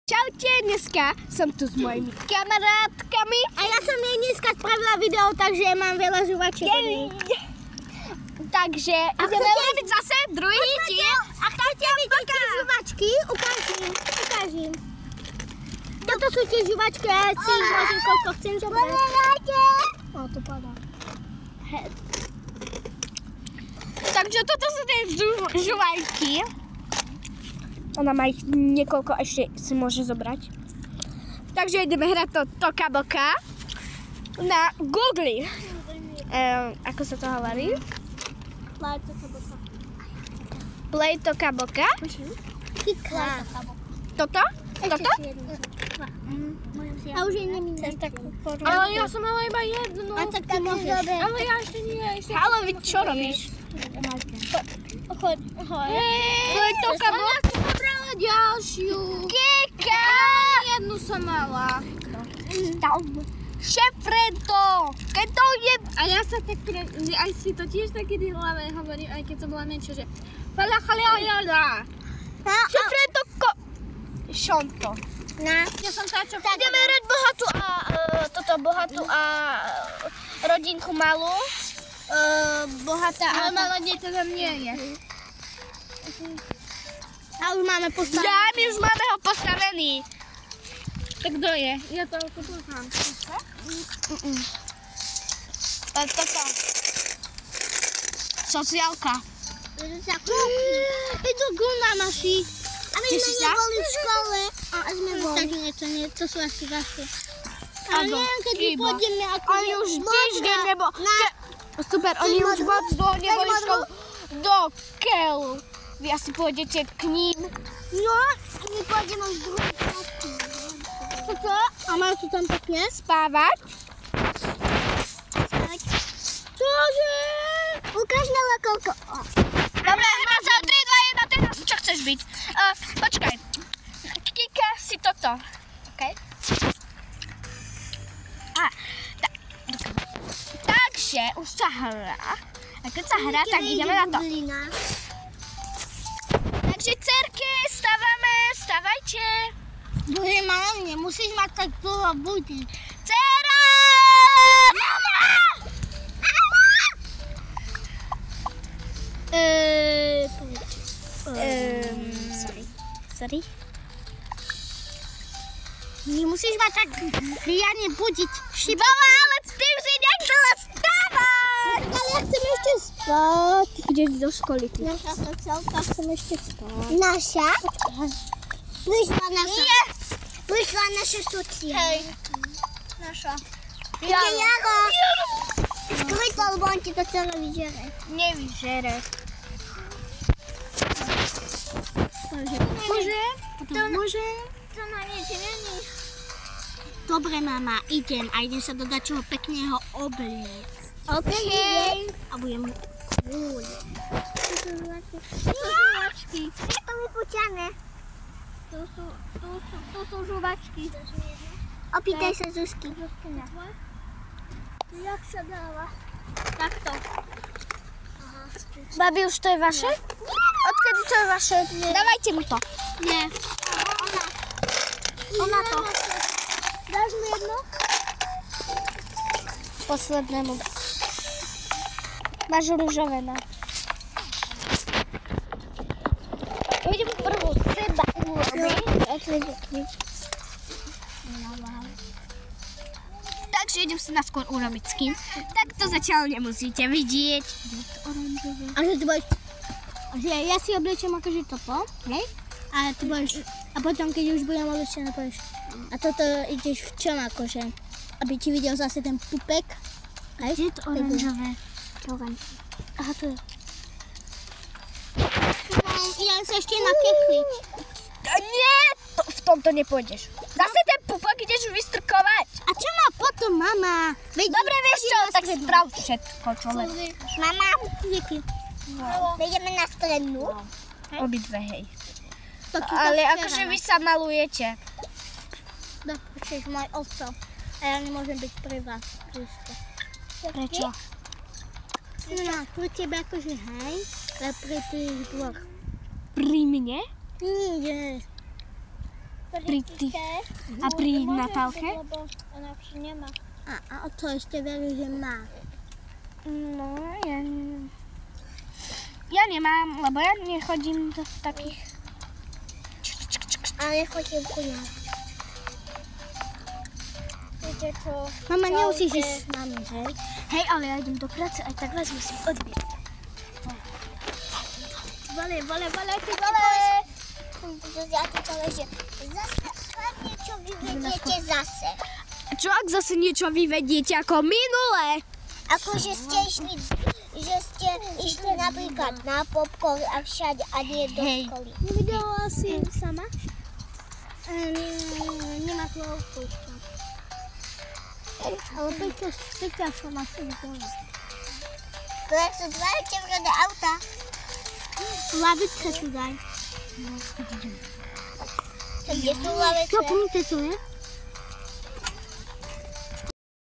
Čaute, dneska som tu s mojimi kamarátkami. A ja som jej dneska spravila video, takže mám veľa žuvačiek. Takže ideme urobiť zase druhý diel. A chcete vidieť tie žuvačky? Ukážim. Toto sú tie žuvačky, ja si ich môžem koľko chcem zobrať. No, to padá. Takže toto sú tie žuvajky. Ona má ich niekoľko, ešte si môže zobrať. Takže ideme hrať to Toka Boka na Google. Ako sa to hovorí? Play Toka Boka. Toto? Toto? A už jej nemínam. Ale ja som mala iba jednu. A tak ty môžeš. Ale ja ešte nie. Ale vy čo robíš? Choď. Play Toka Boka. Ďalšiu. Kika! Jednu som mala. Šefredo! Keď to je... A ja sa tak, aj si to tiež takedy hlave hovorím, aj keď som bola menšia, že fala chalala. Šefredo ko... Šonto. Ja som tá, čo Ideme hrať bohatú a rodinku malú. Bohatá ale malá dieťa tam nie je. A už máme postavený. Ja, my už máme ho postavený. Tak kto je? Ja to poznám. Toto. Sociálka. Idú guna naši. A my sme Tešíš sa? neboli v škole. A sme boli. Takže niečo nie, to sú asi vaše. Ale neviem, keď my pôjdeme ako... Oni už týždeň nebo... Super, oni už moc dlho neboli v škole. Do keľu. Vy asi pôjdete k ním. No, my pôjdeme už druhý časti. Toto? A majú tu tam pekne? Spávať. Čože? Ukáž na koľko. Dobre, hrá sa 3, 2, 1, teraz čo chceš byť? Počkaj. Kika si toto. OK? Takže už sa hrá. A keď sa hrá, tak ideme na to. Takže cerky, stávajte. Bože, mama, nemusíš mať tak dlho budiť. Dcera! Mama! Sorry. Nemusíš mať tak riadne budiť. Bola, ale ty už si nechcela stávať! Ale ja chcem ešte spať. Ideš do školy. Naša sociálka chcem ešte spať. Naša? Vyšla naša. Nie! Vyšla naša sociálka. Hej. Naša. Jaro. Jaro. Skrytol, lebo on ti to celé vyžere. Nevyžere. Môžem? Môžem? To na niečo není. Dobre, mama, idem a idem sa do dačoho pekného obliecť. OK. A budem cool. To sú žuvačky. Je to vypuťané. To sú žuvačky. Opýtaj sa Zuzky. Jak sa dáva? Takto. Babi, už to je vaše? Odkedy to je vaše? Dávajte mu to. Nie. Ona to. Dáš mu jedno? Poslednému. Máš rúžové na. Idem prvú seba urobiť. Takže idem si naskôr urobiť skin. Tak to zatiaľ nemusíte vidieť. Ale ty budeš... Ja si obliečem akože toto, hej? A ty budeš... A potom, keď už budem obliečená, povieš... A toto ideš v čom akože? Aby ti videl zase ten pupek. Hej? Je to oranžové. Aha, to je. Idem sa ešte nakechliť. Nie! V tomto nepôjdeš. Zase ten pupok ideš vystrkovať. A čo má potom mama? Dobre, vieš čo? Tak sprav všetko, čo len. Mama, díky. Ideme na strednú. Obidve, hej. Ale akože vy sa malujete. No, počuješ, môj otco. A ja nemôžem byť pri vás. Prečo? No, pri tebe akože hej, ale pri tých dvoch. Pri mne? Nie. pri tých a pri Natálke. Lebo ona už nemá. A o to ešte verí, že má. No, ja nemám, lebo ja nechodím do takých. Ale chodím ku ňa. Viete čo? Mama, nemusíš ísť s nami, hej? Hej, ale ja idem do práce, aj tak vás musím odbieť. Vole, ty ja ti poviem, že zase niečo vyvediete zase. Čo ak zase niečo vyvediete ako minule? Akože ste išli napríklad na popcorn a všade a nie do školy. Nevidela si sama? Nemá tu auto. Ale Peťa som asi videla. To sú dva červené auta. Lavice tu daj. Kde sú lavice? No, pomíte tu, ne?